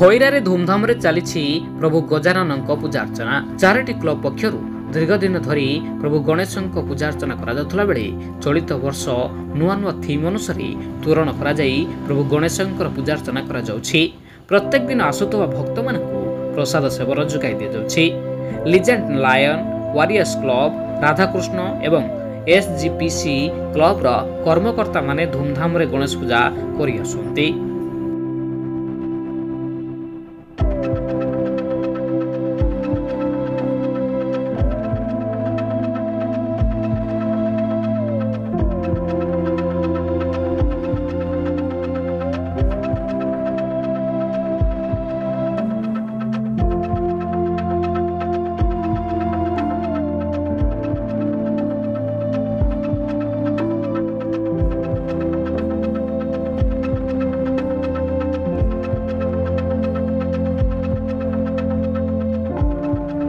ଖଇରାରେ ଧୁମଧାମରେ ଚାଲିଛି ପ୍ରଭୁ ଗଜାନନଙ୍କ ପୂଜାର୍ଚ୍ଚନା। ଚାରୋଟି କ୍ଲବ ପକ୍ଷରୁ ଦୀର୍ଘ ଦିନ ଧରି ପ୍ରଭୁ ଗଣେଶଙ୍କ ପୂଜାର୍ଚ୍ଚନା କରାଯାଉଥିଲା ବେଳେ ଚଳିତ ବର୍ଷ ନୂଆ ନୂଆ ଥିମ୍ ଅନୁସାରେ ତୋରଣ କରାଯାଇ ପ୍ରଭୁ ଗଣେଶଙ୍କର ପୂଜାର୍ଚ୍ଚନା କରାଯାଉଛି। ପ୍ରତ୍ୟେକ ଦିନ ଆସୁଥିବା ଭକ୍ତମାନଙ୍କୁ ପ୍ରସାଦ ସେବନ ଯୋଗାଇ ଦିଆଯାଉଛି। Legend lion warriors club, Radhakrishna ଏବଂ SGPC କ୍ଲବର କର୍ମକର୍ତ୍ତାମାନେ ଧୁମଧାମରେ ଗଣେଶ ପୂଜା କରିଆସୁଛନ୍ତି।